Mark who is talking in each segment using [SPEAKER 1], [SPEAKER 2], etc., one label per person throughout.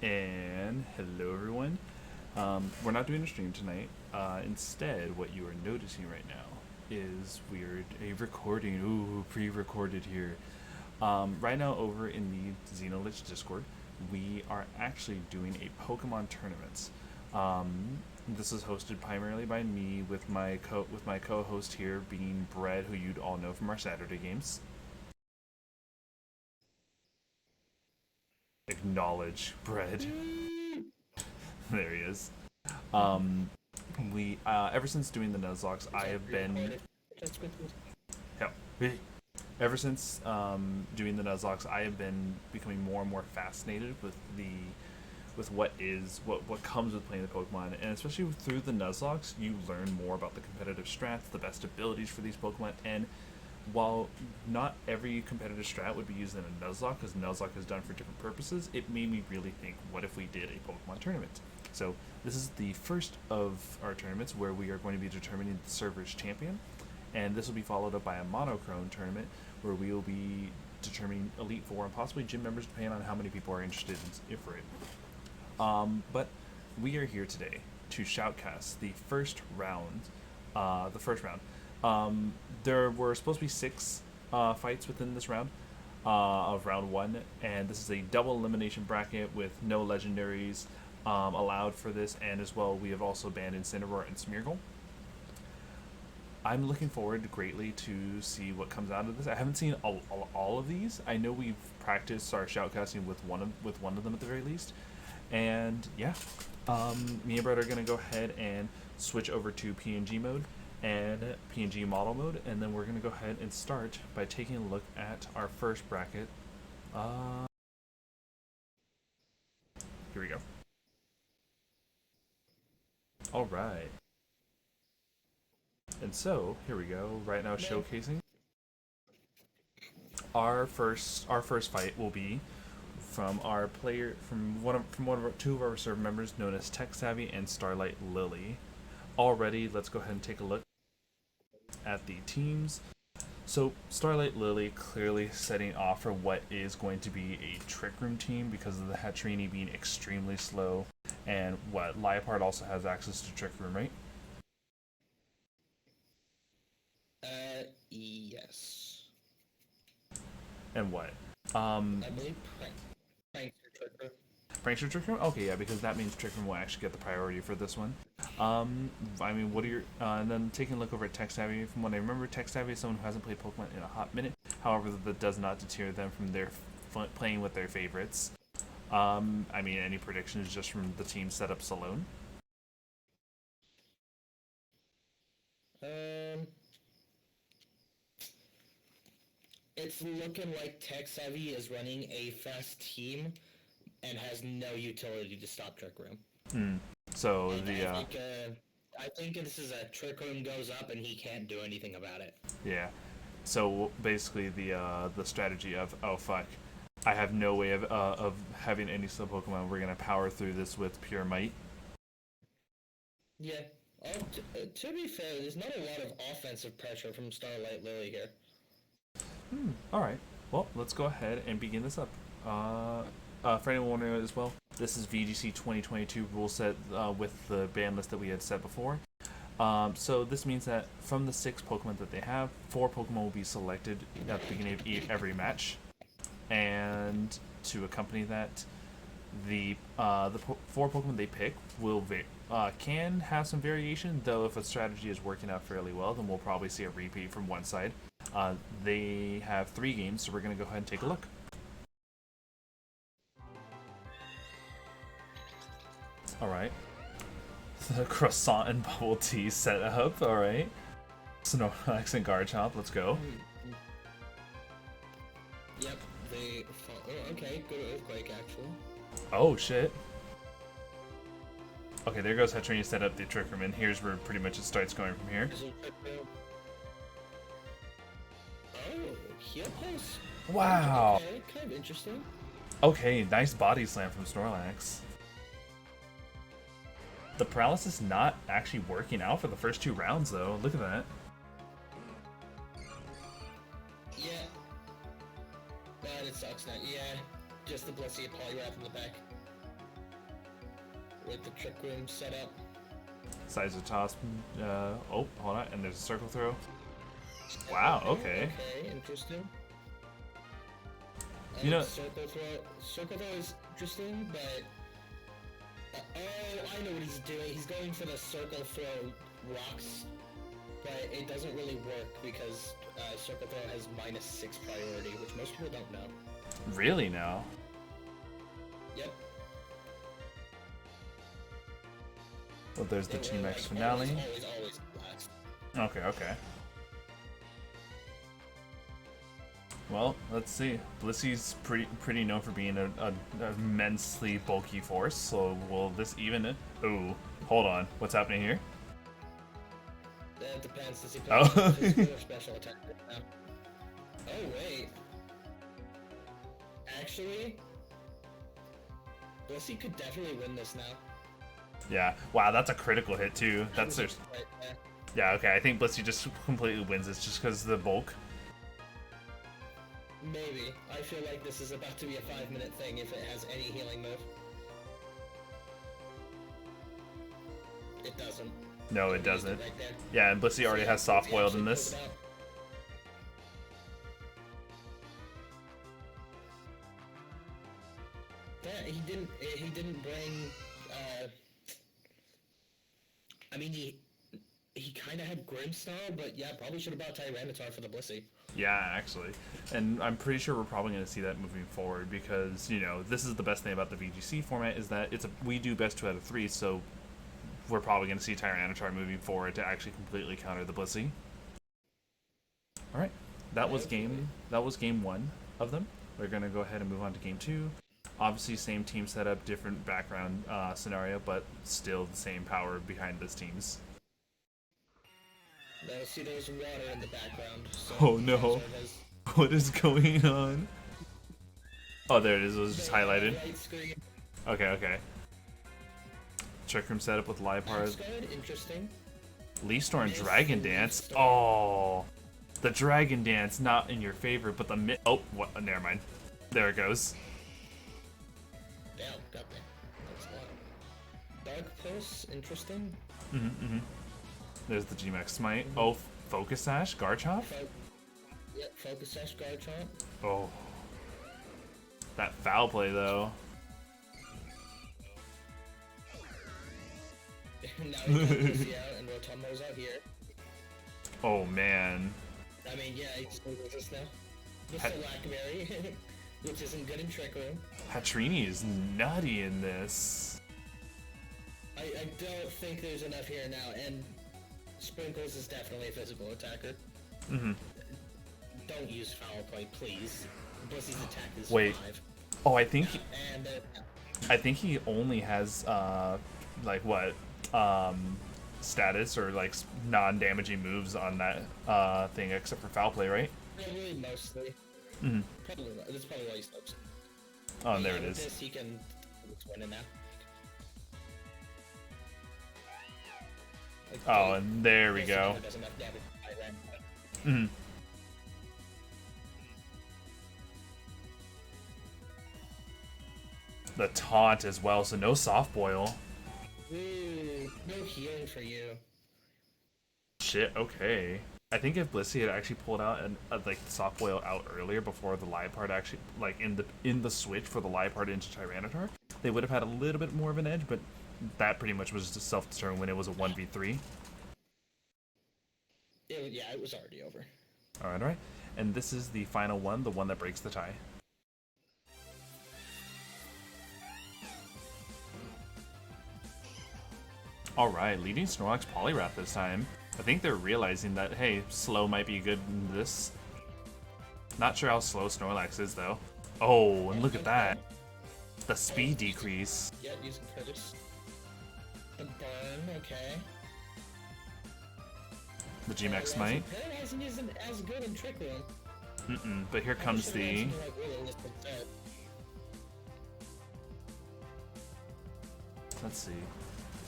[SPEAKER 1] And hello, everyone. We're not doing a stream tonight. Instead, what you are noticing right now is a recording. Ooh, pre-recorded here. Right now, over in the XenoLich Discord, we are actually doing a Pokemon tournament. This is hosted primarily by me, with my co-host here being Brett, who you'd all know from our Saturday games. Acknowledge Brett. There he is. Um, we ever since doing the Nuzlocke, I have been hell. Ever since doing the Nuzlocke, I have been becoming more and more fascinated with what comes with playing the Pokemon, and especially through the Nuzlocke, you learn more about the competitive strats, the best abilities for these Pokemon, and while not every competitive strat would be used in a Nuzlocke, because Nuzlocke is done for different purposes, it made me really think, what if we did a Pokemon tournament? So this is the first of our tournaments where we are going to be determining the server's champion, and this will be followed up by a monochrome tournament where we will be determining Elite Four and possibly gym members, depending on how many people are interested for it. But we are here today to shoutcast the first round. The first round. There were supposed to be six fights within this round of round one, and this is a double elimination bracket with no legendaries allowed for this, and as well we have also banned Incineroar and Smeargle. I'm looking forward greatly to see what comes out of this. I haven't seen all of these. I know we've practiced our shoutcasting with one of them at the very least, and yeah, me and Brett are gonna go ahead and switch over to PNG mode and PNG model mode, and then we're gonna go ahead and start by taking a look at our first bracket. Here we go. All right. And so here we go. Right now, showcasing our first fight will be from our player from two of our server members known as Tech Savvy and Starlight Lily. Already, let's go ahead and take a look at the teams. So Starlight Lily clearly setting off for what is going to be a Trick Room team because of the Hatrini being extremely slow, and what Liepard also has access to Trick Room, right?
[SPEAKER 2] Yes.
[SPEAKER 1] And what?
[SPEAKER 2] I believe Prankster Trick
[SPEAKER 1] Prankster Trick Room? Okay, yeah, because that means Trick Room will actually get the priority for this one. I mean, what are your... and then taking a look over at Tech Savvy, from what I remember, Tech Savvy is someone who hasn't played Pokemon in a hot minute. However, that does not deter them from their playing with their favorites. I mean, any predictions just from the team setups alone?
[SPEAKER 2] Um, it's looking like Tech Savvy is running a fast team and has no utility to stop Trick Room.
[SPEAKER 1] So
[SPEAKER 2] And
[SPEAKER 1] the
[SPEAKER 2] I think this is a Trick Room goes up and he can't do anything about it.
[SPEAKER 1] yeah. So basically the strategy of, oh fuck, I have no way of having any slow Pokemon. We're gonna power through this with pure might.
[SPEAKER 2] Yeah. To be fair, there's not a lot of offensive pressure from Starlight Lily here.
[SPEAKER 1] All right. Well, let's go ahead and begin this up. For anyone wondering as well, this is VGC 2022 rule set with the ban list that we had set before. So this means that from the 6 Pokemon that they have, 4 Pokemon will be selected at the beginning of every match, and to accompany that, the 4 Pokemon they pick can have some variation. Though if a strategy is working out fairly well, then we'll probably see a repeat from one side. They have 3 games, so we're gonna go ahead and take a look. All right. The croissant and bubble tea setup. All right. Snorlax and Garchomp. Let's go.
[SPEAKER 2] Yep, okay, good Earthquake actually.
[SPEAKER 1] Oh shit. Okay, there goes Hatrini set up the Trick Room, and here's where pretty much it starts going from here.
[SPEAKER 2] Oh, Heal Pulse.
[SPEAKER 1] Wow.
[SPEAKER 2] Okay, kind of interesting.
[SPEAKER 1] Okay, nice body slam from Snorlax. The paralysis not actually working out for the first 2 rounds, though. Look at that.
[SPEAKER 2] Yeah. But it sucks now. Yeah, just the Blissey Poliwrath in the back. with the trick room set up.
[SPEAKER 1] Size of toss. Oh, hold on. And there's a circle throw. Wow, okay.
[SPEAKER 2] Okay, interesting.
[SPEAKER 1] You know,
[SPEAKER 2] circle throw is interesting, but oh, I know what he's doing. He's going for the circle throw rocks, but it doesn't really work because circle throw has -6 priority, which most people don't know.
[SPEAKER 1] really now?
[SPEAKER 2] Yep.
[SPEAKER 1] Well, there's the Team X finale.
[SPEAKER 2] Always last.
[SPEAKER 1] Okay, okay. Well, let's see. Blissy's pretty known for being an immensely bulky force, so will this even it? Ooh, hold on. What's happening here?
[SPEAKER 2] That depends. Does he
[SPEAKER 1] Oh.
[SPEAKER 2] play or special attack now? Oh, wait. Actually, Blissey could definitely win this now.
[SPEAKER 1] Yeah. Wow, that's a critical hit too. That's their.
[SPEAKER 2] Right,
[SPEAKER 1] Yeah. Okay. I think Blissey just completely wins this just because of the bulk.
[SPEAKER 2] Maybe. I feel like this is about to be a 5-minute thing if it has any healing move. It doesn't.
[SPEAKER 1] No, it doesn't.
[SPEAKER 2] Right there.
[SPEAKER 1] Yeah, and Blissey already has soft boiled in this.
[SPEAKER 2] Yeah, he didn't bring. I mean, he kind of had Grimstyle, but yeah, probably should have brought Tyranitar for the Blissey.
[SPEAKER 1] Yeah, actually. And I'm pretty sure we're probably going to see that moving forward because, you know, this is the best thing about the VGC format is that we do best 2 out of 3, so we're probably going to see Tyranitar moving forward to actually completely counter the Blissey. All right. That was game 1 of them. We're going to go ahead and move on to game 2. Obviously, same team setup, different background scenario, but still the same power behind those teams.
[SPEAKER 2] Now, see, there's water in the background. So
[SPEAKER 1] Oh no. What is going on? Oh, there it is. It was just highlighted. Okay, okay. Trick Room setup with Liepard.
[SPEAKER 2] Interesting.
[SPEAKER 1] Leafstorm Dragon Dance. Oh, the Dragon Dance not in your favor, but the oh, what? Never mind. There it goes.
[SPEAKER 2] Damn, got there. That's a lot. Dark Pulse, interesting.
[SPEAKER 1] There's the G-Max Smite. Oh, Focus Sash, Garchomp.
[SPEAKER 2] Yep, Focus Sash, Garchomp.
[SPEAKER 1] Oh, that foul play though.
[SPEAKER 2] Now we got Lucy out and Rotomo's out here.
[SPEAKER 1] Oh man.
[SPEAKER 2] I mean, yeah, he's with us now. Mr. Lackberry, which isn't good in Trick Room.
[SPEAKER 1] Hatrini is nutty in this.
[SPEAKER 2] I don't think there's enough here now, and Sprinkles is definitely a physical attacker. Don't use Foul Play, please. Blissy's attack is 5.
[SPEAKER 1] Oh, I think
[SPEAKER 2] And
[SPEAKER 1] I think he only has like what status or like non-damaging moves on that thing except for foul play, right?
[SPEAKER 2] Probably mostly. Probably. That's probably why he stops.
[SPEAKER 1] Oh, and there it is.
[SPEAKER 2] This he can win it now.
[SPEAKER 1] Oh, and there we go. The taunt as well, so no soft boil.
[SPEAKER 2] Ooh, no healing for you.
[SPEAKER 1] Shit, okay. I think if Blissey had actually pulled out and like the soft boil out earlier before the Liepard actually like in the switch for the Liepard into Tyranitar, they would have had a little bit more of an edge, but that pretty much was just self-determined when it was a 1v3.
[SPEAKER 2] Yeah, it was already over.
[SPEAKER 1] Alright. And this is the final one, the one that breaks the tie. Alright, leading Snorlax Poliwrath this time. I think they're realizing that, hey, slow might be good in this. Not sure how slow Snorlax is, though. Oh, and look at that. The speed decrease.
[SPEAKER 2] Yeah, using Curtis. The burn, okay.
[SPEAKER 1] The G-Max Smite.
[SPEAKER 2] Isn't as good in Trick Room.
[SPEAKER 1] But here comes the... Let's see.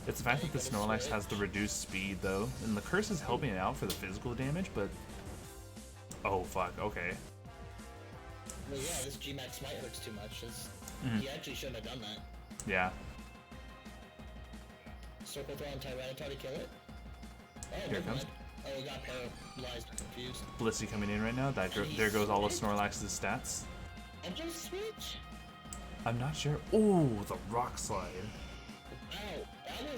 [SPEAKER 1] It's the fact that the Snorlax has the reduced speed, though, and the Curse is helping it out for the physical damage, but... Oh, fuck, okay.
[SPEAKER 2] Well, yeah, this G-Max Smite hurts too much. He actually shouldn't have done that.
[SPEAKER 1] Yeah.
[SPEAKER 2] Circle throw on Tyranitar to kill it. Oh,
[SPEAKER 1] Here it comes.
[SPEAKER 2] Oh, it got paralyzed and confused.
[SPEAKER 1] Blissey coming in right now. There goes all of Snorlax's stats.
[SPEAKER 2] And just switch.
[SPEAKER 1] I'm not sure. Oh, the rock slide.
[SPEAKER 2] Wow, that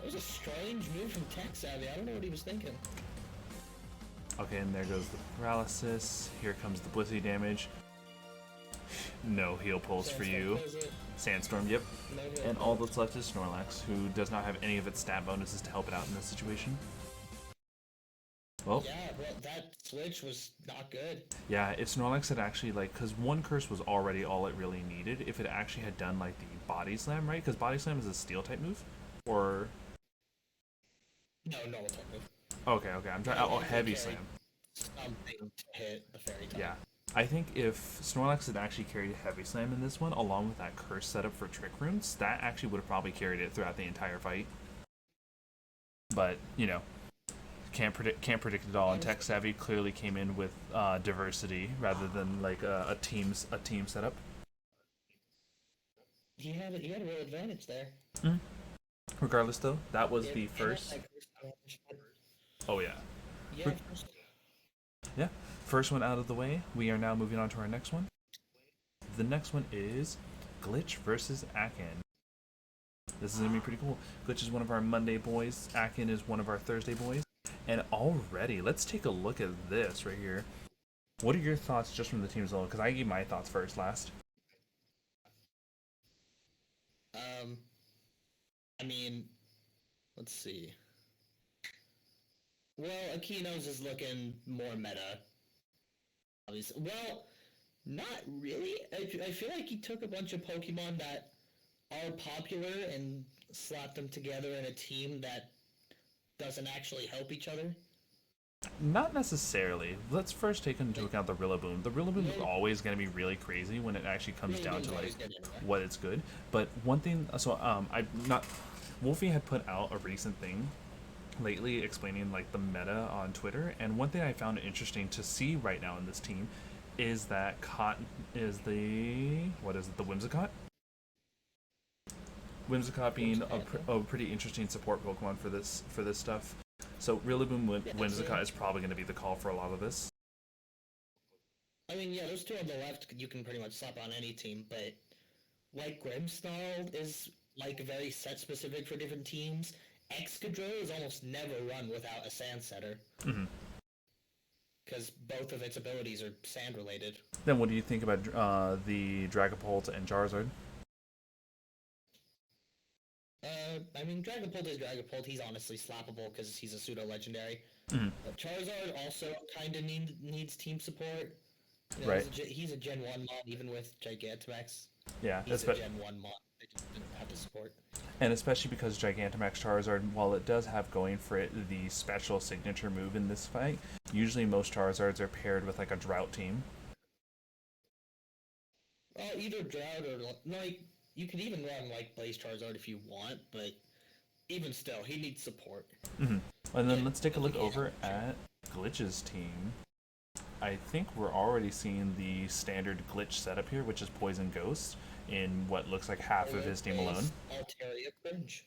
[SPEAKER 2] was a strange move from Tech Savvy. I don't know what he was thinking.
[SPEAKER 1] Okay, and there goes the paralysis. Here comes the Blissey damage. No heal pulse for you. Sandstorm, yep. And all that's left is Snorlax, who does not have any of its stat bonuses to help it out in this situation. Well,
[SPEAKER 2] yeah, well, that switch was not good.
[SPEAKER 1] Yeah, if Snorlax had actually, like, because one curse was already all it really needed, if it actually had done, like, the Body Slam, right? Because Body Slam is a Steel-type move? Or...
[SPEAKER 2] No, normal type move.
[SPEAKER 1] Okay, I'm trying... Oh, Heavy Slam.
[SPEAKER 2] Something to hit the fairy type.
[SPEAKER 1] Yeah. I think if Snorlax had actually carried Heavy Slam in this one, along with that curse setup for Trick Runes, that actually would have probably carried it throughout the entire fight. But, you know... Can't predict it all, and Tech Savvy clearly came in with diversity rather than like a team setup.
[SPEAKER 2] He had a real advantage there.
[SPEAKER 1] Mm-hmm. Regardless, though, that was the first. Oh yeah. Yeah. First one out of the way. We are now moving on to our next one. The next one is Glitch versus Akin. This is gonna be pretty cool. Glitch is one of our Monday boys. Akin is one of our Thursday boys. And already, let's take a look at this right here. What are your thoughts just from the teams alone? Because I gave my thoughts first last.
[SPEAKER 2] I mean, let's see. Well, Akino's is looking more meta. Obviously. Well, not really. I feel like he took a bunch of Pokemon that are popular and slapped them together in a team that doesn't actually help each other.
[SPEAKER 1] Not necessarily. Let's first take into account the Rillaboom. The Rillaboom is always going to be really crazy when it actually comes down to like what it's good. But one thing, so I'm not. Wolfie had put out a recent thing lately explaining like the meta on Twitter, and one thing I found interesting to see right now in this team is that Cotton is the the Whimsicott. Whimsicott being a pretty interesting support Pokemon for this stuff. So Rillaboom Whimsicott is probably going to be the call for a lot of this.
[SPEAKER 2] I mean, yeah, those two on the left you can pretty much slap on any team, but like Grimmsnarl is like very set specific for different teams. Excadrill is almost never run without a Sand Setter. Because both of its abilities are sand related.
[SPEAKER 1] Then what do you think about the Dragapult and Charizard?
[SPEAKER 2] I mean, Dragapult is Dragapult. He's honestly slappable because he's a pseudo-legendary. But Charizard also kind of needs team support. You know,
[SPEAKER 1] right.
[SPEAKER 2] He's a Gen 1 mod, even with Gigantamax.
[SPEAKER 1] Yeah,
[SPEAKER 2] he's a Gen 1 mod. They just didn't have the support.
[SPEAKER 1] And especially because Gigantamax Charizard, while it does have going for it the special signature move in this fight, usually most Charizards are paired with like a Drought team.
[SPEAKER 2] Well, either Drought or like you could even run like Blaze Charizard if you want, but even still, he needs support.
[SPEAKER 1] And then let's take a look over at Glitch's team. I think we're already seeing the standard Glitch setup here, which is Poison Ghost in what looks like half of his team alone.
[SPEAKER 2] Altaria Cringe.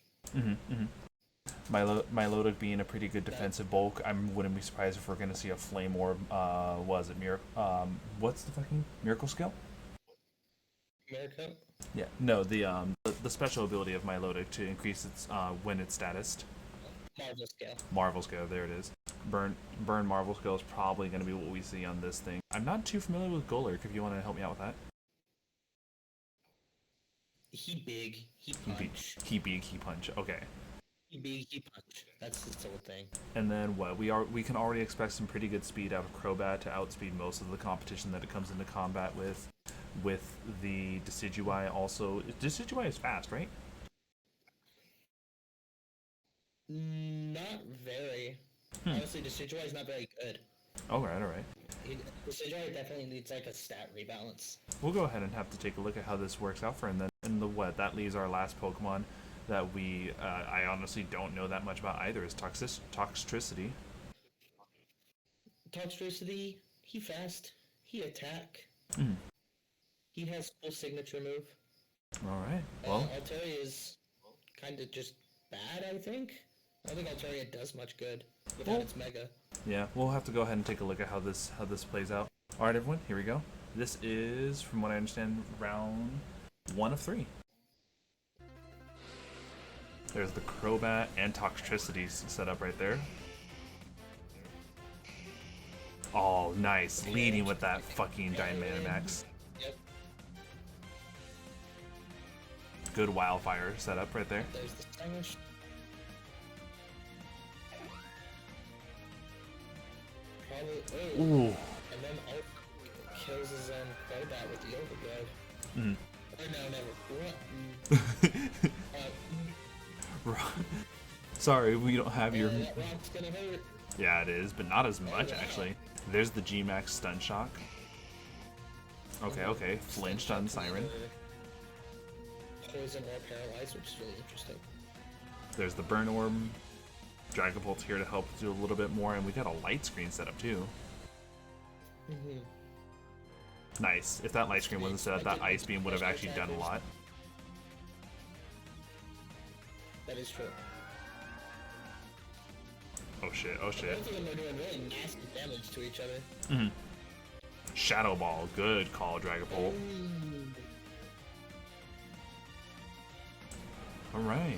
[SPEAKER 1] Milotic being a pretty good defensive bulk. I wouldn't be surprised if we're going to see a Flame Orb. Was it what's the fucking Miracle Scale?
[SPEAKER 2] Miracle?
[SPEAKER 1] Yeah, no, the special ability of Milotic to increase its when it's statused.
[SPEAKER 2] Marvel Scale.
[SPEAKER 1] Marvel Scale, there it is. Burn Marvel Scale is probably going to be what we see on this thing. I'm not too familiar with Golurk, if you want to help me out with that.
[SPEAKER 2] He big, he punch.
[SPEAKER 1] He big, he punch. Okay.
[SPEAKER 2] He big, he punch. That's his whole thing.
[SPEAKER 1] And then what? We can already expect some pretty good speed out of Crobat to outspeed most of the competition that it comes into combat with. With the Decidueye also. Decidueye is fast, right?
[SPEAKER 2] Not very. Honestly, Decidueye is not very good.
[SPEAKER 1] Alright.
[SPEAKER 2] Decidueye definitely needs like a stat rebalance.
[SPEAKER 1] We'll go ahead and have to take a look at how this works out for him then. And that leaves our last Pokemon that I honestly don't know that much about either, is Toxtricity.
[SPEAKER 2] Toxtricity, he fast, he attack. He has full signature move.
[SPEAKER 1] Alright, well.
[SPEAKER 2] Altaria is kind of just bad, I think. I don't think Altaria does much good without
[SPEAKER 1] Well,
[SPEAKER 2] its Mega.
[SPEAKER 1] yeah, we'll have to go ahead and take a look at how this plays out. All right, everyone, here we go. This is, from what I understand, round 1 of 3. There's the Crobat and Toxtricity set up right there. Oh, nice. Leading with that fucking Dynamax.
[SPEAKER 2] Yep.
[SPEAKER 1] Good Wildfire setup right there.
[SPEAKER 2] There's the Stylish. Probably.
[SPEAKER 1] Ooh.
[SPEAKER 2] And then kills his own Crobat with the Overdrive.
[SPEAKER 1] Mm.
[SPEAKER 2] Or no, never. What?
[SPEAKER 1] Sorry, we don't have your...
[SPEAKER 2] That rock's gonna hurt.
[SPEAKER 1] Yeah, it is, but not as much, actually. There's the G-Max Stun Shock. Okay, okay. Flinched on Siren.
[SPEAKER 2] Poison or Paralyzed, which is really interesting.
[SPEAKER 1] There's the Burn Orb. Dragapult's here to help do a little bit more, and we got a light screen set up, too.
[SPEAKER 2] Mm-hmm.
[SPEAKER 1] Nice. If that light screen wasn't set up, that Ice Beam would have actually done a lot.
[SPEAKER 2] That is true.
[SPEAKER 1] Oh shit, oh shit.
[SPEAKER 2] Both of them are doing really nasty damage to each other.
[SPEAKER 1] Mm-hmm. Shadow Ball. Good call, Dragapult. Alright.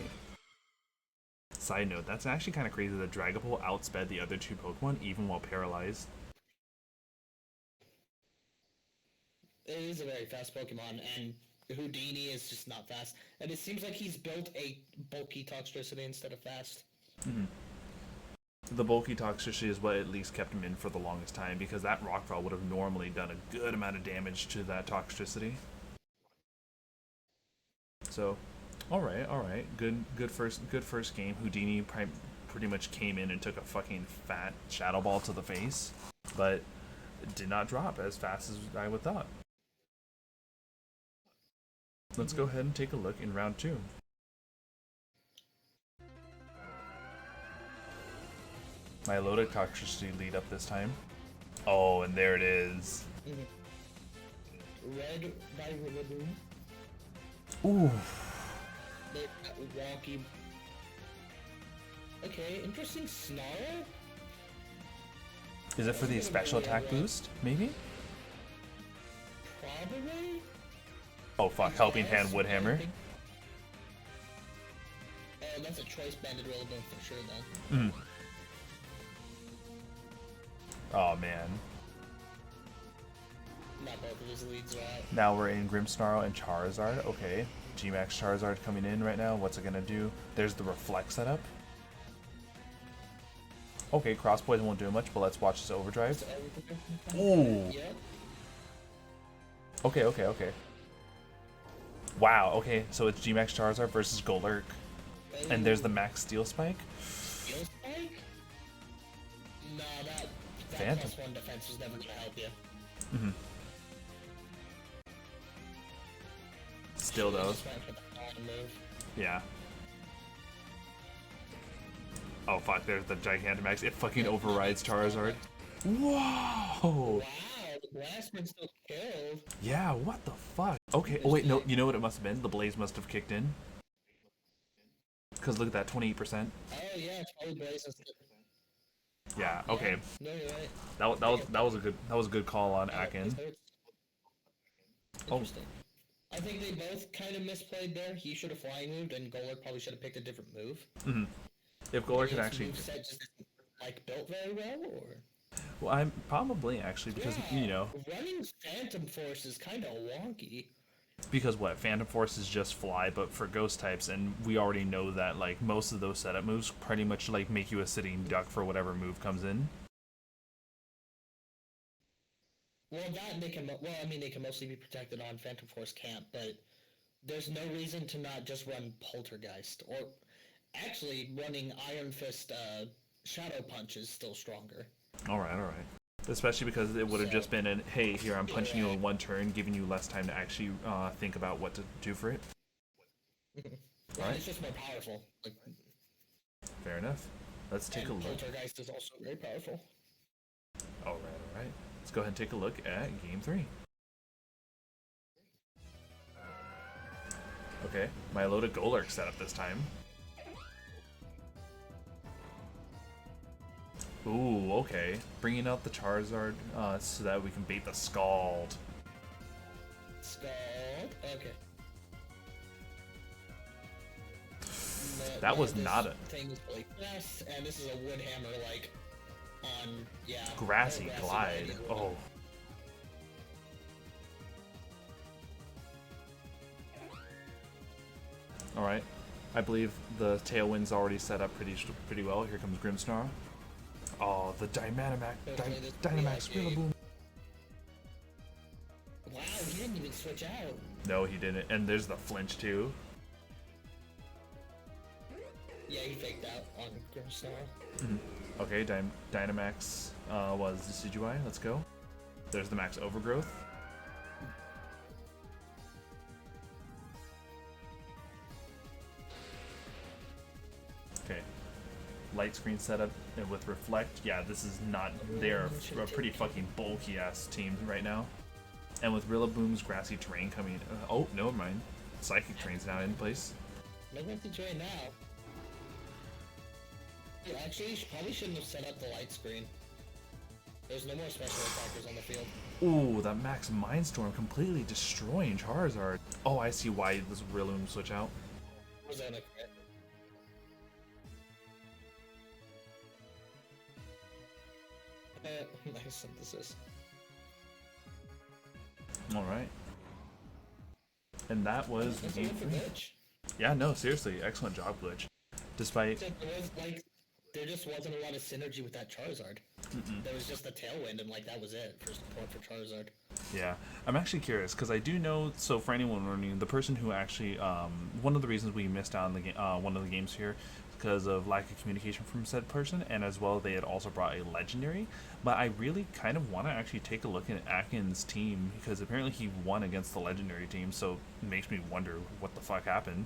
[SPEAKER 1] Side note, that's actually kind of crazy that Dragapult outsped the other 2 Pokemon even while paralyzed.
[SPEAKER 2] It is a very fast Pokemon, and Houdini is just not fast. And it seems like he's built a bulky Toxtricity instead of fast.
[SPEAKER 1] Mm-hmm. The bulky Toxtricity is what at least kept him in for the longest time, because that Rockfall would have normally done a good amount of damage to that Toxtricity. So, all right, good first game. Houdini pretty much came in and took a fucking fat Shadow Ball to the face, but did not drop as fast as I would thought. Let's go ahead and take a look in round 2. My loaded Toxtricity lead up this time. Oh, and there it is.
[SPEAKER 2] Red by Rillaboom.
[SPEAKER 1] Ooh.
[SPEAKER 2] Wonky. Okay, interesting Snarl.
[SPEAKER 1] Is it for the special attack boost? Maybe?
[SPEAKER 2] Probably.
[SPEAKER 1] Oh fuck, Helping Hand Woodhammer.
[SPEAKER 2] That's a choice banded Rillaboom for sure then.
[SPEAKER 1] Mm. Oh man.
[SPEAKER 2] Not both of his leads are out.
[SPEAKER 1] Now we're in Grimmsnarl and Charizard. Okay. G-Max Charizard coming in right now. What's it gonna do? There's the Reflect setup. Okay, Cross Poison won't do much, but let's watch this Overdrive. Ooh.
[SPEAKER 2] Yep.
[SPEAKER 1] Okay, okay, okay. Wow, okay, so it's G-Max Charizard versus Golurk. And there's the Max Steel Spike.
[SPEAKER 2] Steel Spike? Nah, that
[SPEAKER 1] Phantom.
[SPEAKER 2] +1 defense is never gonna help you.
[SPEAKER 1] Mm-hmm. Still though.
[SPEAKER 2] Just went for the bottom move.
[SPEAKER 1] Yeah. Oh fuck, there's the Gigantamax. It fucking overrides Charizard. Whoa!
[SPEAKER 2] Wow, the Blastman still killed.
[SPEAKER 1] Yeah, what the fuck? Okay, oh wait, no, you know what it must have been? The Blaze must have kicked in. Because look at that, 28%.
[SPEAKER 2] Oh yeah, it's probably Blaze.
[SPEAKER 1] Yeah, okay.
[SPEAKER 2] No, you're right.
[SPEAKER 1] That was a good call on Akin.
[SPEAKER 2] Interesting. I think they both kind of misplayed there. He should have flying moved, and Golurk probably should have picked a different move.
[SPEAKER 1] Mm-hmm. If Golurk had actually...
[SPEAKER 2] Moveset just isn't, like, built very well, or...
[SPEAKER 1] Well, I'm probably actually, because, you know...
[SPEAKER 2] Running Phantom Force is kind of wonky.
[SPEAKER 1] Because what? Phantom Force is just fly, but for ghost types, and we already know that, like, most of those setup moves pretty much, like, make you a sitting duck for whatever move comes in.
[SPEAKER 2] Well, that they can... Well, I mean, they can mostly be protected on Phantom Force camp, but there's no reason to not just run Poltergeist, or... Actually, running Iron Fist Shadow Punch is still stronger.
[SPEAKER 1] Alright, alright. Especially because it would have just been an, hey, here, I'm punching you in one turn, giving you less time to actually think about what to do for it.
[SPEAKER 2] Well,
[SPEAKER 1] Alright.
[SPEAKER 2] it's just more powerful. Like,
[SPEAKER 1] Fair enough. Let's take a look.
[SPEAKER 2] Poltergeist is also very powerful.
[SPEAKER 1] Alright, alright. Let's go ahead and take a look at Game 3. Okay, my loaded Golurk setup this time. Ooh, okay. Bringing out the Charizard so that we can bait the Scald.
[SPEAKER 2] Scald? Okay.
[SPEAKER 1] That was not a...
[SPEAKER 2] Thing is really fast, and this is a wood hammer, like, on, yeah.
[SPEAKER 1] Grassy Glide. Oh. Alright. I believe the Tailwind's already set up pretty well. Here comes Grimmsnarl. Oh, the Dynamax Rillaboom.
[SPEAKER 2] Wow, he didn't even switch out.
[SPEAKER 1] No, he didn't. And there's the flinch too.
[SPEAKER 2] Yeah, he faked out on Grimmsnarl.
[SPEAKER 1] Mm-hmm. Okay, Dynamax was Decidueye. Let's go. There's the Max Overgrowth. Okay. Light screen setup with Reflect. Yeah, this is not... They're a pretty fucking bulky ass team right now. And with Rillaboom's Grassy Terrain coming... oh, never mind. Psychic Terrain's now in place.
[SPEAKER 2] No Grassy Terrain now. Yeah, actually, probably shouldn't have set up the light screen. There's no more special attackers on the field.
[SPEAKER 1] Ooh, that Max Mindstorm completely destroying Charizard. Oh, I see why this Rillaboom switch out.
[SPEAKER 2] Was that a crit? Nice synthesis.
[SPEAKER 1] Alright. And that was game 3. Yeah, no, seriously, excellent job, Glitch. Despite...
[SPEAKER 2] There just wasn't a lot of synergy with that Charizard. There was just a Tailwind, and like that was it for support for Charizard.
[SPEAKER 1] Yeah, I'm actually curious because I do know. So for anyone learning, the person who actually, one of the reasons we missed out on the one of the games here, because of lack of communication from said person, and as well they had also brought a legendary. But I really kind of want to actually take a look at Akin's team because apparently he won against the legendary team, so it makes me wonder what the fuck happened.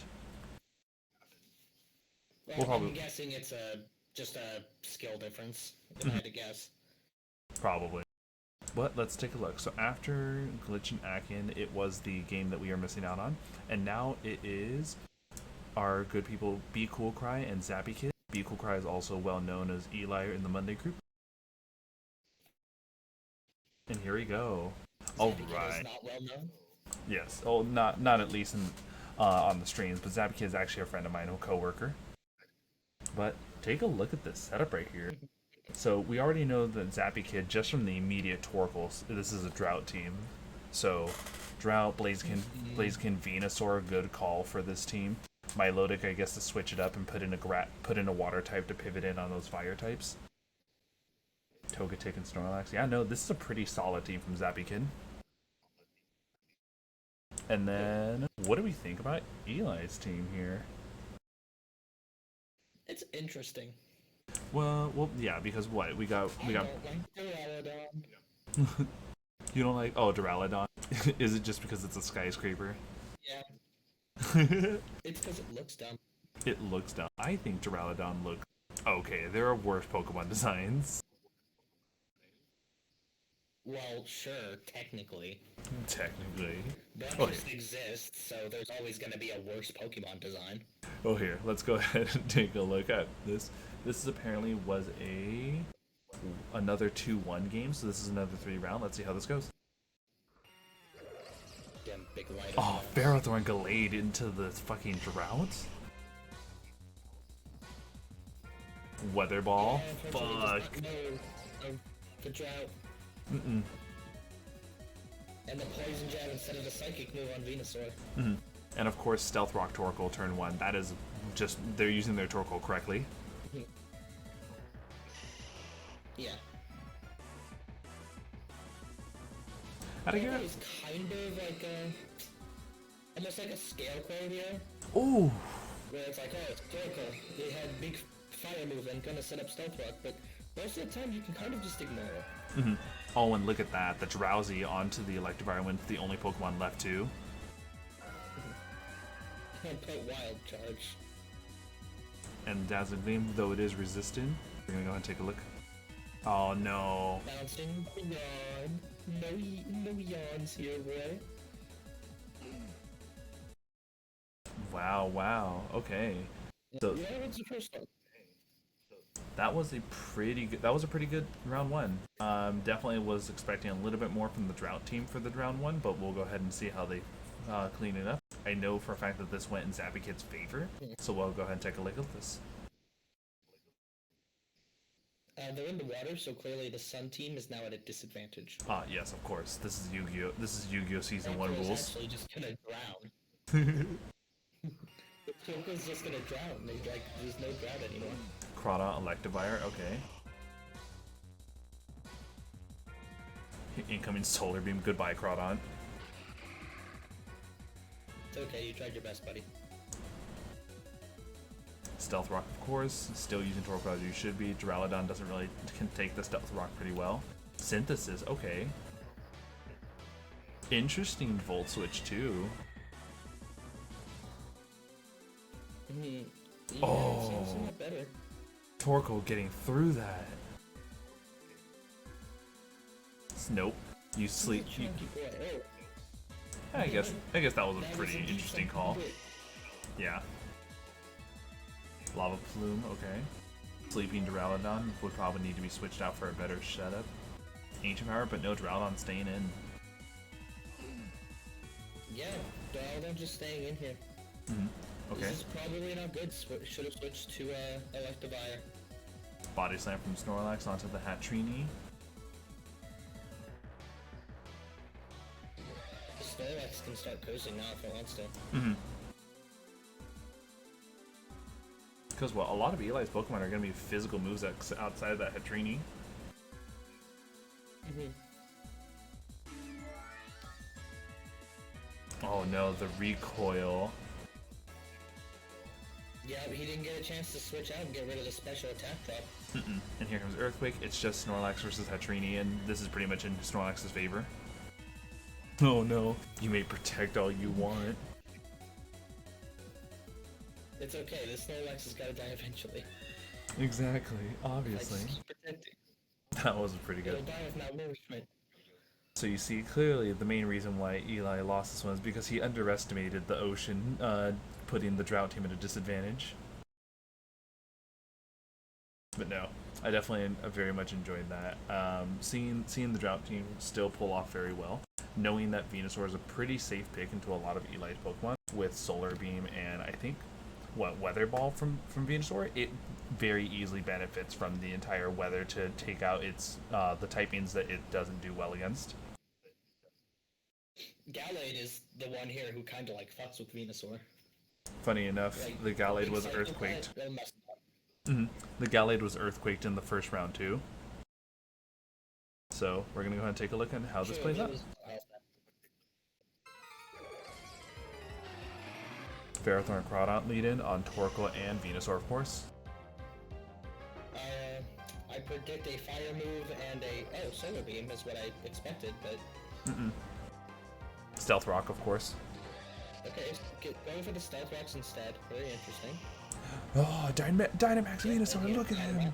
[SPEAKER 2] Well, I'm guessing it's just a skill difference, if I had to guess.
[SPEAKER 1] Probably. But let's take a look. So after Glitch and Akin, it was the game that we are missing out on. And now it is our good people Be Cool Cry and Zappy Kid. Be Cool Cry is also well known as Eli in the Monday group. And here we go. All right.
[SPEAKER 2] Not well known.
[SPEAKER 1] Yes. Oh, not at least in on the streams, but Zappy Kid is actually a friend of mine, a coworker. But take a look at this setup right here. So we already know that Zappy Kid, just from the immediate Torkoals, this is a Drought team. So Drought, Blaziken, Venusaur, good call for this team. Milotic, I guess, to switch it up and put in a water type to pivot in on those fire types. Togetic and Snorlax. Yeah, no, this is a pretty solid team from Zappy Kid. And then, what do we think about Eli's team here?
[SPEAKER 2] It's interesting.
[SPEAKER 1] Well, yeah, because what we got.
[SPEAKER 2] I don't like Duraludon.
[SPEAKER 1] You don't like? Oh, Duraludon. Is it just because it's a skyscraper?
[SPEAKER 2] Yeah. It's because it looks dumb.
[SPEAKER 1] It looks dumb. I think Duraludon looks okay. There are worse Pokemon designs.
[SPEAKER 2] Well, sure, technically.
[SPEAKER 1] Technically.
[SPEAKER 2] Those exist, so there's always going to be a worse Pokemon design.
[SPEAKER 1] Oh, here, let's go ahead and take a look at this. This is apparently was another 2-1 game, so this is another 3-round. Let's see how this goes.
[SPEAKER 2] Damn big light.
[SPEAKER 1] Oh, Ferrothorn Gallade into the fucking Drought? Weather Ball?
[SPEAKER 2] Yeah,
[SPEAKER 1] fuck.
[SPEAKER 2] The Drought.
[SPEAKER 1] Mm-mm.
[SPEAKER 2] And the Poison Jab instead of the Psychic move on Venusaur.
[SPEAKER 1] Mm-hmm. And of course, Stealth Rock Torkoal turn 1. That is just, they're using their Torkoal correctly.
[SPEAKER 2] Yeah.
[SPEAKER 1] How'd I get it?
[SPEAKER 2] It's kind of like a... almost like a Scarecrow here.
[SPEAKER 1] Ooh!
[SPEAKER 2] Where it's like, oh, it's Torkoal. They had big fire move and gonna set up Stealth Rock, but most of the time you can kind of just ignore it.
[SPEAKER 1] Mm-hmm. Oh, and look at that. The Drowsy onto the Electivire when the only Pokemon left too.
[SPEAKER 2] Can't put Wild Charge.
[SPEAKER 1] And Dazzling Gleam, though it is resistant. We're gonna go ahead and take a look. Oh no.
[SPEAKER 2] Bouncing yawn. No yawns here, bro.
[SPEAKER 1] Wow. Okay. So
[SPEAKER 2] Yeah, what's the first one?
[SPEAKER 1] that was a pretty good. That was a pretty good round one. Definitely was expecting a little bit more from the drought team for the round one, but we'll go ahead and see how they clean it up. I know for a fact that this went in Zappy Kid's favor, so we'll go ahead and take a look at this.
[SPEAKER 2] They're in the water, so clearly the Sun team is now at a disadvantage.
[SPEAKER 1] Yes, of course. This is Yu-Gi-Oh. This is Yu-Gi-Oh Season One
[SPEAKER 2] Torko's
[SPEAKER 1] rules.
[SPEAKER 2] actually just gonna drown. Torko's just gonna drown. There's no drought anymore.
[SPEAKER 1] Crota Electivire. Okay. Incoming Solar Beam. Goodbye, Crawdon.
[SPEAKER 2] It's okay, you tried your best, buddy.
[SPEAKER 1] Stealth Rock, of course. Still using Torkoal as you should be. Duraludon doesn't really can take the Stealth Rock pretty well. Synthesis, okay. Interesting Volt Switch too.
[SPEAKER 2] Yeah,
[SPEAKER 1] Oh.
[SPEAKER 2] it sounds a lot better.
[SPEAKER 1] Torkoal getting through that. Nope. You sleep. You,
[SPEAKER 2] Chunky boy. Oh,
[SPEAKER 1] I guess that was a
[SPEAKER 2] that was
[SPEAKER 1] pretty
[SPEAKER 2] indeed
[SPEAKER 1] interesting
[SPEAKER 2] something
[SPEAKER 1] call.
[SPEAKER 2] good.
[SPEAKER 1] Yeah. Lava Plume, okay. Sleeping Duraludon would probably need to be switched out for a better setup. Ancient Power, but no Duraludon staying in.
[SPEAKER 2] Yeah, Duraludon just staying in here.
[SPEAKER 1] Okay.
[SPEAKER 2] This is probably not good. Should have switched to Electivire.
[SPEAKER 1] Body Slam from Snorlax onto the Hatrini.
[SPEAKER 2] Snorlax can start cursing now if it wants to.
[SPEAKER 1] Because, well, a lot of Eli's Pokemon are going to be physical moves outside of that Hatrini. Oh no, the recoil.
[SPEAKER 2] Yeah, but he didn't get a chance to switch out and get rid of the special attack drop.
[SPEAKER 1] And here comes Earthquake. It's just Snorlax versus Hatrini, and this is pretty much in Snorlax's favor. Oh no. You may protect all you want.
[SPEAKER 2] It's okay, this Snorlax has got to die eventually.
[SPEAKER 1] Exactly,
[SPEAKER 2] I
[SPEAKER 1] obviously.
[SPEAKER 2] just keep protecting.
[SPEAKER 1] That was pretty
[SPEAKER 2] It'll
[SPEAKER 1] good.
[SPEAKER 2] die with malnourishment.
[SPEAKER 1] So you see, clearly the main reason why Eli lost this one is because he underestimated the ocean, putting the drought team at a disadvantage. But no, I definitely very much enjoyed that. Seeing the drought team still pull off very well, knowing that Venusaur is a pretty safe pick into a lot of Eli's Pokemon with Solar Beam and I think Weather Ball from Venusaur, it very easily benefits from the entire weather to take out its the typings that it doesn't do well against.
[SPEAKER 2] Gallade is the one here who kind of like fucks with Venusaur.
[SPEAKER 1] Funny enough,
[SPEAKER 2] Like,
[SPEAKER 1] the Gallade was
[SPEAKER 2] Psycho
[SPEAKER 1] earthquaked.
[SPEAKER 2] Pet, they'll mess it up.
[SPEAKER 1] The Gallade was earthquaked in the first round too. So we're gonna go ahead and take a look at how this
[SPEAKER 2] Sure,
[SPEAKER 1] plays
[SPEAKER 2] it
[SPEAKER 1] out.
[SPEAKER 2] was-
[SPEAKER 1] Ferrothorn and Crawdont lead in on Torkoal and Venusaur, of course.
[SPEAKER 2] I predict a fire move and a solar beam is what I expected, but
[SPEAKER 1] Stealth Rock, of course.
[SPEAKER 2] okay, going for the Stealth Rocks instead. Very interesting.
[SPEAKER 1] Oh, Dynamax Venusaur, look at him!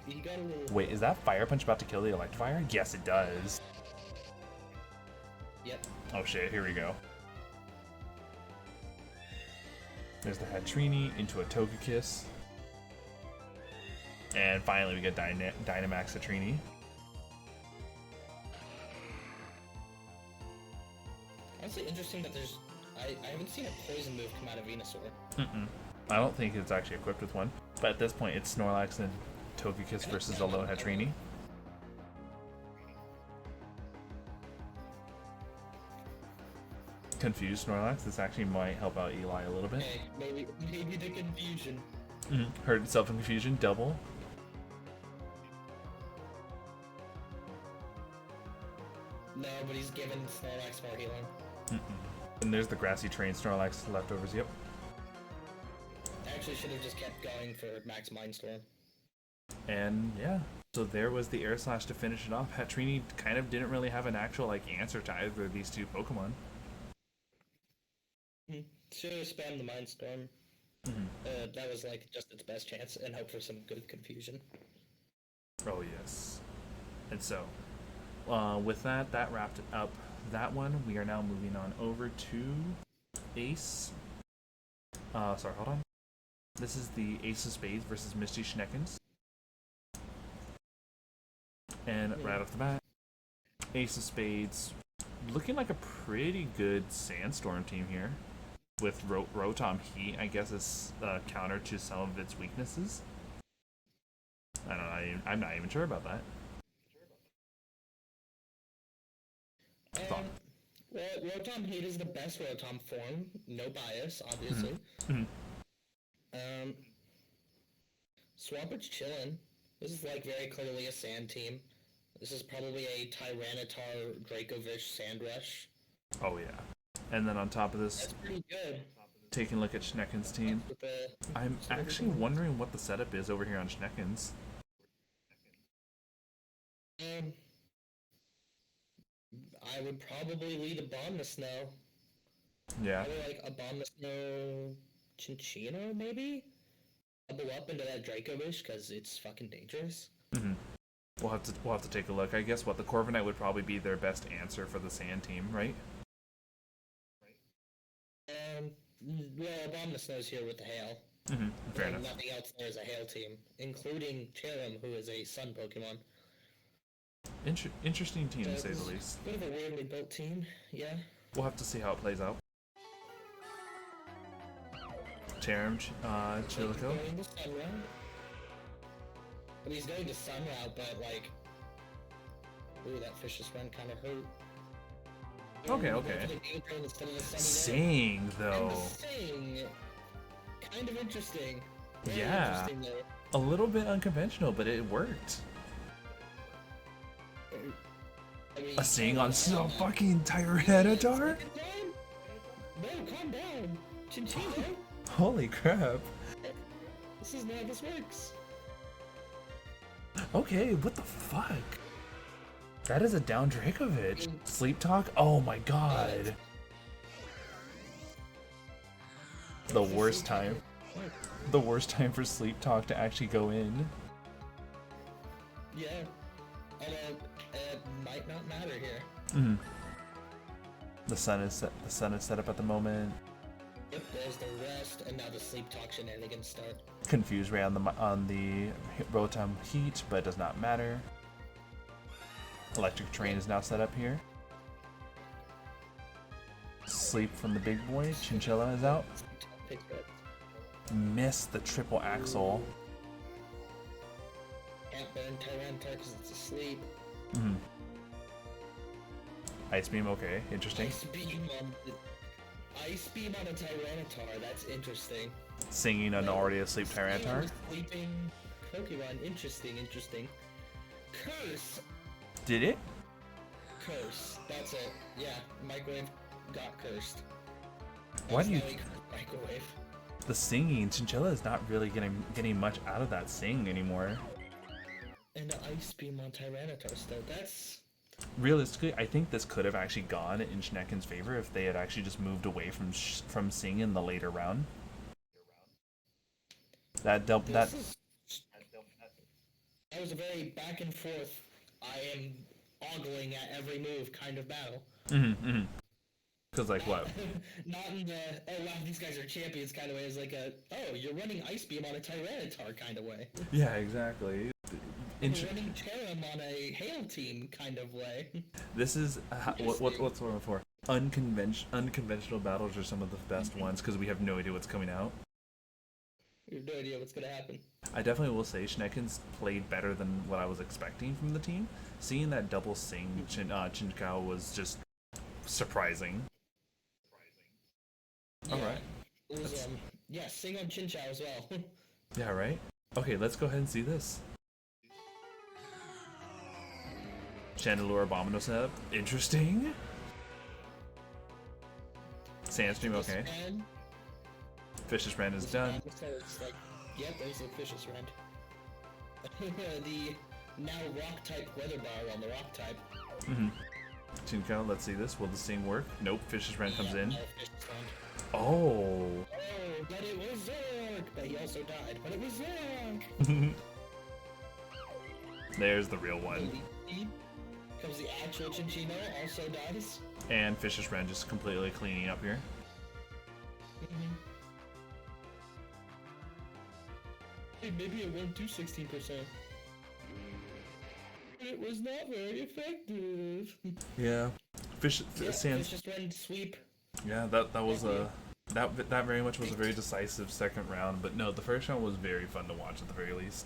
[SPEAKER 2] He got a little.
[SPEAKER 1] Wait, is that Fire Punch about to kill the Electivire? Yes, it does.
[SPEAKER 2] Yep.
[SPEAKER 1] Oh shit, here we go. There's the Hatrini into a Togekiss. And finally we get Dynamax Hatrini.
[SPEAKER 2] Honestly, interesting that there's. I haven't seen a poison move come out of Venusaur.
[SPEAKER 1] I don't think it's actually equipped with one. But at this point, it's Snorlax and Togekiss versus a lone Hatrini. Confused Snorlax. This actually might help out Eli a little bit.
[SPEAKER 2] Okay, maybe the confusion.
[SPEAKER 1] Hurt itself in confusion, double.
[SPEAKER 2] No, but he's given Snorlax more healing.
[SPEAKER 1] And there's the grassy train Snorlax leftovers, yep.
[SPEAKER 2] I actually should have just kept going for Max Mindstorm.
[SPEAKER 1] And yeah, so there was the Air Slash to finish it off. Hatrini kind of didn't really have an actual answer to either of these two Pokemon.
[SPEAKER 2] Should have spammed the Mindstorm. That was just its best chance, and hope for some good confusion.
[SPEAKER 1] Oh yes. And so, with that wrapped up that one. We are now moving on over to Ace. Sorry, hold on. This is the Ace of Spades versus Misty Schneckens. And right off the bat, Ace of Spades looking like a pretty good Sandstorm team here. With Rotom Heat, I guess, is counter to some of its weaknesses. I don't know, I'm not even sure about that. Thought.
[SPEAKER 2] Well, Rotom Heat is the best Rotom form. No bias, obviously. Swampert's chillin'. This is like very clearly a sand team. This is probably a Tyranitar Dracovish Sandrush.
[SPEAKER 1] Oh yeah. And then on top of this,
[SPEAKER 2] that's pretty good.
[SPEAKER 1] Taking a look at Schnecken's team, I'm actually wondering what the setup is over here on Schnecken's.
[SPEAKER 2] I would probably lead a Bomb to Snow.
[SPEAKER 1] Yeah.
[SPEAKER 2] Probably like a Bomb to Snow Chinchino, maybe? Double up into that Dracovish, because it's fucking dangerous.
[SPEAKER 1] We'll have to take a look. I guess the Corviknight would probably be their best answer for the Sand team, right?
[SPEAKER 2] Well, Bomb to Snow's here with the Hail.
[SPEAKER 1] Fair enough.
[SPEAKER 2] Nothing else there is a Hail team, including Cherim, who is a Sun Pokemon.
[SPEAKER 1] Interesting team, to say the least.
[SPEAKER 2] Bit of a weirdly built team, yeah.
[SPEAKER 1] We'll have to see how it plays out. Cherim, Chilico.
[SPEAKER 2] He's going to Sun Route, but like... Ooh, that Fish's Run kind of hurt.
[SPEAKER 1] Okay. Sing, though.
[SPEAKER 2] Sing. Kind of interesting. Very
[SPEAKER 1] yeah.
[SPEAKER 2] Interesting,
[SPEAKER 1] a little bit unconventional, but it worked.
[SPEAKER 2] I mean,
[SPEAKER 1] a Sing on some fucking Tyranitar?
[SPEAKER 2] No, calm down. Chinchino.
[SPEAKER 1] Holy crap.
[SPEAKER 2] This is not how this works.
[SPEAKER 1] Okay, what the fuck? That is a down Dracovic. Sleep Talk? Oh my god. The worst time. The worst time for Sleep Talk to actually go in.
[SPEAKER 2] Yeah. Although, it might not matter here.
[SPEAKER 1] The sun is set up at the moment.
[SPEAKER 2] Yep, there's the rest, and now the Sleep Talk shenanigans start.
[SPEAKER 1] Confused Ray on the Rotom Heat, but it does not matter. Electric Train is now set up here. Sleep from the big boy. Chinchilla is out. Missed the triple axle.
[SPEAKER 2] Can't burn Tyranitar because it's asleep.
[SPEAKER 1] Ice Beam, okay, interesting.
[SPEAKER 2] Ice Beam on a Tyranitar, that's interesting.
[SPEAKER 1] Singing an already asleep Tyranitar.
[SPEAKER 2] Sleeping Pokemon, interesting. Curse!
[SPEAKER 1] Did it?
[SPEAKER 2] Curse, that's it. Yeah, Microwave got cursed.
[SPEAKER 1] Why do you...
[SPEAKER 2] Microwave.
[SPEAKER 1] The singing, Chinchilla is not really getting much out of that sing anymore.
[SPEAKER 2] And the Ice Beam on Tyranitar still, that's...
[SPEAKER 1] Realistically, I think this could have actually gone in Schnecken's favor if they had actually just moved away from Sing in the later round. That
[SPEAKER 2] was a very back and forth, I am ogling at every move kind of battle.
[SPEAKER 1] Because like what?
[SPEAKER 2] Not in the, oh wow, these guys are champions kind of way. It's like a, oh, you're running Ice Beam on a Tyranitar kind of way.
[SPEAKER 1] Yeah, exactly.
[SPEAKER 2] You're running Cherim on a Hail team kind of way.
[SPEAKER 1] This is, what's the word for? Unconventional battles are some of the best ones because we have no idea what's coming out.
[SPEAKER 2] You have no idea what's going to happen.
[SPEAKER 1] I definitely will say Schnecken's played better than what I was expecting from the team. Seeing that double Sing Chinchou was just surprising.
[SPEAKER 2] Yeah,
[SPEAKER 1] alright.
[SPEAKER 2] It was, yeah, Sing on Chinchou as well.
[SPEAKER 1] Yeah, right? Okay, let's go ahead and see this. Chandelure Abominable setup. Interesting. Sandstream, okay. Fish's Rend is done.
[SPEAKER 2] Like, yep, there's a Fish's Rend. The now rock type Weather Bar on the rock type.
[SPEAKER 1] Chinchou, let's see this. Will the Sing work? Nope, Fish's Rend comes in.
[SPEAKER 2] No, Fish's Rend.
[SPEAKER 1] Oh,
[SPEAKER 2] but it was Zork! But he also died, but it was Zork!
[SPEAKER 1] There's the real one.
[SPEAKER 2] Comes the actual Chinchino, also dies.
[SPEAKER 1] And Fish's Rend just completely cleaning up here.
[SPEAKER 2] Mm-hmm. Hey, maybe it won't do 16%. It was not very effective.
[SPEAKER 1] Yeah.
[SPEAKER 2] Fish just went sweep.
[SPEAKER 1] Yeah, that was
[SPEAKER 2] Thank you.
[SPEAKER 1] that very much was a very decisive second round, but no, the first round was very fun to watch at the very least.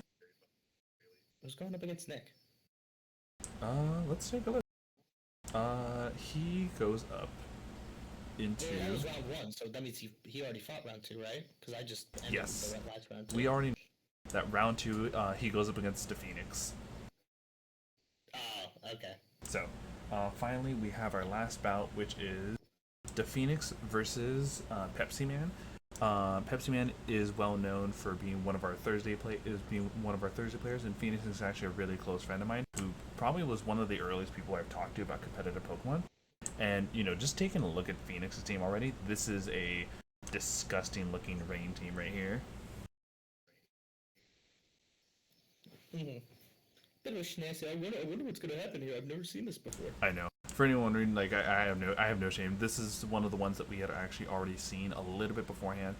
[SPEAKER 2] Who's going up against Nick?
[SPEAKER 1] Let's take a look. He goes up into.
[SPEAKER 2] Yeah, that was round one, so that means he already fought round two, right? Because I just ended
[SPEAKER 1] Yes.
[SPEAKER 2] the last round two.
[SPEAKER 1] We already know that round two, he goes up against the Phoenix.
[SPEAKER 2] Oh, okay.
[SPEAKER 1] So, finally, we have our last bout, which is the Phoenix versus Pepsi Man. Pepsi Man is well known for being one of our Thursday players, and Phoenix is actually a really close friend of mine who probably was one of the earliest people I've talked to about competitive Pokemon. And just taking a look at Phoenix's team already, this is a disgusting looking rain team right here.
[SPEAKER 2] Mm-hmm. Bit of a schnazzy. I wonder what's gonna happen here. I've never seen this before.
[SPEAKER 1] I know. For anyone wondering, like I have no shame. This is one of the ones that we had actually already seen a little bit beforehand.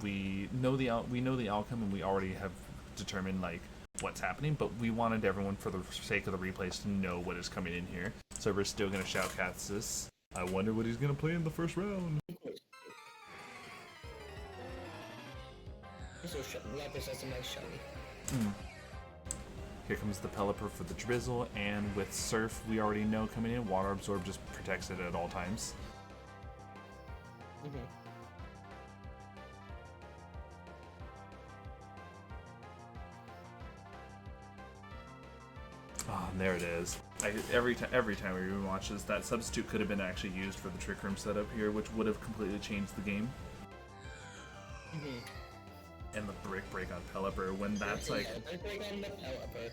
[SPEAKER 1] We know the outcome, and we already have determined like what's happening. But we wanted everyone, for the sake of the replays, to know what is coming in here. So we're still gonna shout Catsis. I wonder what he's gonna play in the first round.
[SPEAKER 2] So Lapras has a nice shiny.
[SPEAKER 1] Here comes the Pelipper for the Drizzle, and with Surf, we already know coming in, Water Absorb just protects it at all times.
[SPEAKER 2] Mm-hmm.
[SPEAKER 1] Oh, and there it is. Every time we rewatch this, that substitute could have been actually used for the Trick Room setup here, which would have completely changed the game.
[SPEAKER 2] Mm-hmm.
[SPEAKER 1] And the Brick Break on Pelipper, when that's like...
[SPEAKER 2] Brick Break on the Pelipper.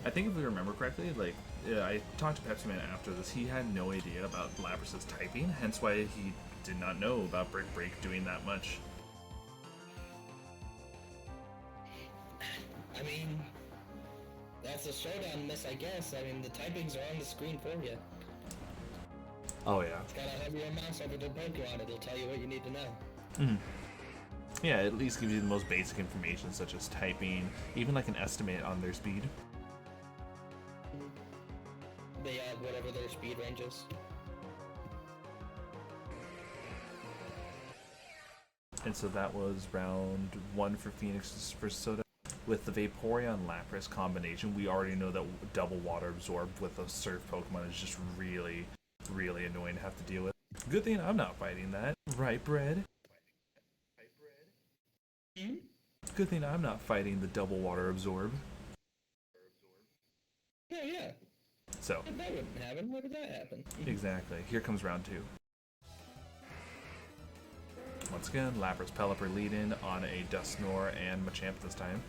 [SPEAKER 1] I think if we remember correctly, like, I talked to Pepsi Man after this, he had no idea about Labras's typing, hence why he did not know about Brick Break doing that much.
[SPEAKER 2] I mean, that's a showdown miss, I guess. I mean, the typings are on the screen for you.
[SPEAKER 1] Oh, yeah.
[SPEAKER 2] It's gotta have your mouse over the Pokemon. It'll tell you what you need to know.
[SPEAKER 1] Mm-hmm. Yeah, at least give you the most basic information, such as typing, even like an estimate on their speed.
[SPEAKER 2] They add whatever their speed range is.
[SPEAKER 1] And so that was round one for Phoenix versus Soda. With the Vaporeon Lapras combination, we already know that double Water Absorb with a Surf Pokemon is just really, really annoying to have to deal with. Good thing I'm not fighting that. Right, Bread?
[SPEAKER 2] Hmm?
[SPEAKER 1] Good thing I'm not fighting the double Water Absorb.
[SPEAKER 2] Yeah.
[SPEAKER 1] So,
[SPEAKER 2] That wouldn't happen. Why would that happen?
[SPEAKER 1] exactly. Here comes round two. Once again, Lapras Pelipper lead in on a Dusknoir and Machamp this time.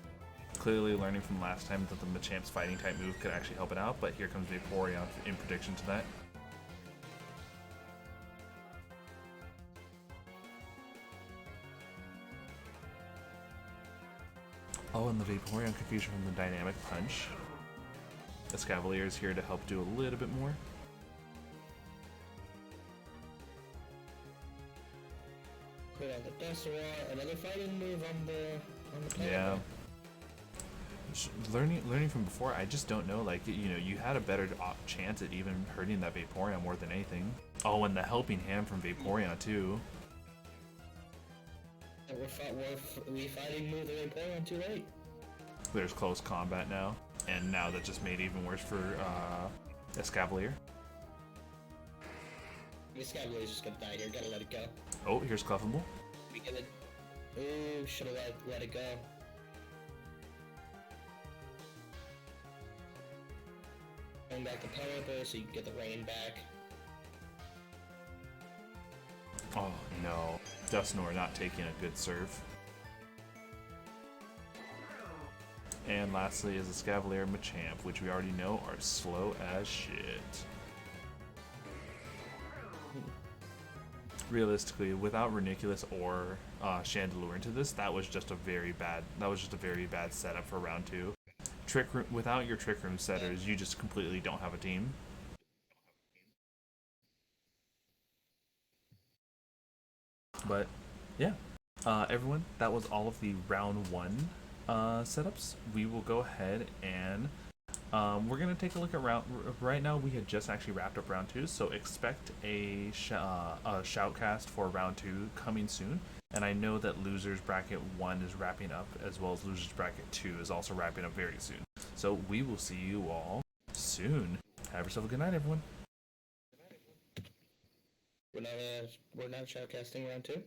[SPEAKER 1] Clearly learning from last time that the Machamp's fighting type move could actually help it out, but here comes Vaporeon in prediction to that. Oh, and the Vaporeon confusion from the Dynamic Punch. Escavalier is here to help do a little bit more.
[SPEAKER 2] Put on the Dusknoir, another fighting move on the Pelipper.
[SPEAKER 1] Yeah. Learning from before, I just don't know. Like, you had a better chance at even hurting that Vaporeon more than anything. Oh, and the helping hand from Vaporeon too.
[SPEAKER 2] We fighting move the Vaporeon too late.
[SPEAKER 1] There's close combat now, and now that just made it even worse for Escavalier.
[SPEAKER 2] Escavalier's just gonna die here. Gotta let it go.
[SPEAKER 1] Oh, here's Clefable.
[SPEAKER 2] We get it. Ooh, should have let it go. Going back to Pelipper so you can get the rain back.
[SPEAKER 1] Oh no, Dusknoir not taking a good serve. And lastly is Escavalier and Machamp, which we already know are slow as shit. Realistically, without Reniculus or Chandelure into this, that was just a very bad setup for round two. Without your Trick Room setters, you just completely don't have a team. But yeah, everyone, that was all of the round one setups. We will go ahead and we're gonna take a look at round. Right now, we had just actually wrapped up round two, so expect a shoutcast for round two coming soon. And I know that losers bracket one is wrapping up, as well as losers bracket two is also wrapping up very soon. So we will see you all soon. Have yourself a good night, everyone.
[SPEAKER 2] We're not shoutcasting round two.